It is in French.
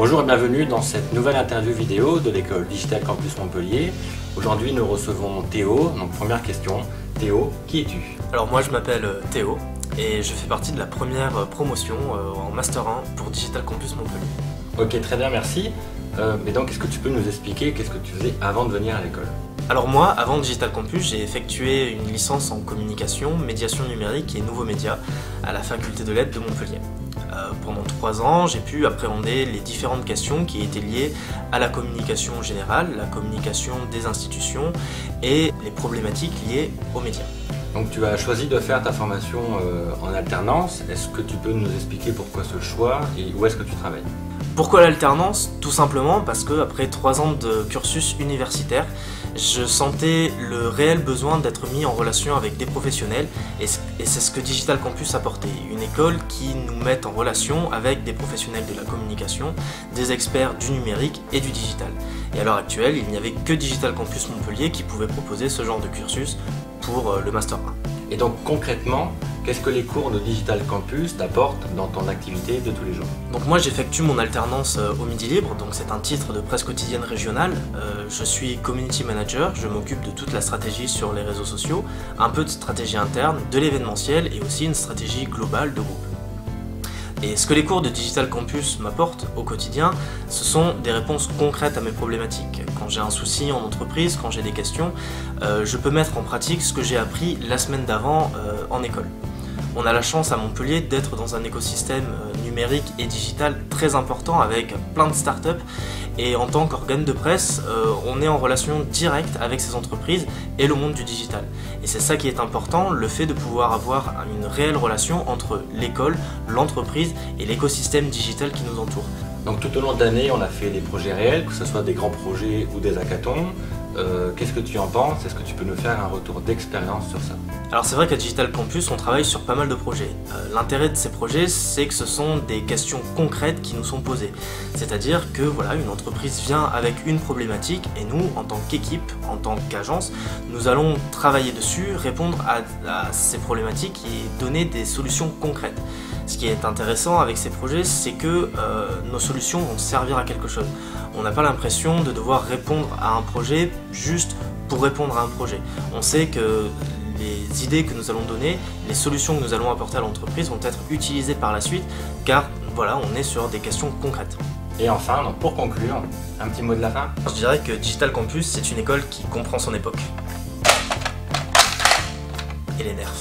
Bonjour et bienvenue dans cette nouvelle interview vidéo de l'école Digital Campus Montpellier. Aujourd'hui nous recevons Théo. Donc première question, Théo, qui es-tu? Alors moi je m'appelle Théo et je fais partie de la première promotion en Master 1 pour Digital Campus Montpellier. Ok, très bien, merci. Mais donc est-ce que tu peux nous expliquer qu'est-ce que tu faisais avant de venir à l'école? Alors moi, avant Digital Campus, j'ai effectué une licence en communication, médiation numérique et nouveaux médias à la faculté de lettres de Montpellier. Pendant 3 ans, j'ai pu appréhender les différentes questions qui étaient liées à la communication générale, la communication des institutions et les problématiques liées aux médias. Donc tu as choisi de faire ta formation en alternance. Est-ce que tu peux nous expliquer pourquoi ce choix et où est-ce que tu travailles? Pourquoi l'alternance? Tout simplement parce que après 3 ans de cursus universitaire, je sentais le réel besoin d'être mis en relation avec des professionnels et c'est ce que Digital Campus apportait. Une école qui nous met en relation avec des professionnels de la communication, des experts du numérique et du digital. Et à l'heure actuelle, il n'y avait que Digital Campus Montpellier qui pouvait proposer ce genre de cursus pour le Master 1. Et donc concrètement, qu'est-ce que les cours de Digital Campus t'apportent dans ton activité de tous les jours? Donc moi j'effectue mon alternance au Midi Libre, donc c'est un titre de presse quotidienne régionale. Je suis Community Manager, je m'occupe de toute la stratégie sur les réseaux sociaux, un peu de stratégie interne, de l'événementiel et aussi une stratégie globale de groupe. Et ce que les cours de Digital Campus m'apportent au quotidien, ce sont des réponses concrètes à mes problématiques. Quand j'ai un souci en entreprise, quand j'ai des questions, je peux mettre en pratique ce que j'ai appris la semaine d'avant en école. On a la chance à Montpellier d'être dans un écosystème numérique et digital très important avec plein de startups et en tant qu'organe de presse, on est en relation directe avec ces entreprises et le monde du digital. Et c'est ça qui est important, le fait de pouvoir avoir une réelle relation entre l'école, l'entreprise et l'écosystème digital qui nous entoure. Donc tout au long de l'année, on a fait des projets réels, que ce soit des grands projets ou des hackathons. Qu'est-ce que tu en penses? Est-ce que tu peux nous faire un retour d'expérience sur ça? Alors c'est vrai qu'à Digital Campus, on travaille sur pas mal de projets. L'intérêt de ces projets, c'est que ce sont des questions concrètes qui nous sont posées. C'est-à-dire que voilà, une entreprise vient avec une problématique et nous, en tant qu'équipe, en tant qu'agence, nous allons travailler dessus, répondre à ces problématiques et donner des solutions concrètes. Ce qui est intéressant avec ces projets, c'est que nos solutions vont servir à quelque chose. On n'a pas l'impression de devoir répondre à un projet juste pour répondre à un projet. On sait que les idées que nous allons donner, les solutions que nous allons apporter à l'entreprise vont être utilisées par la suite, car voilà, on est sur des questions concrètes. Et enfin, donc pour conclure, un petit mot de la fin? Je dirais que Digital Campus, c'est une école qui comprend son époque. Et les nerfs.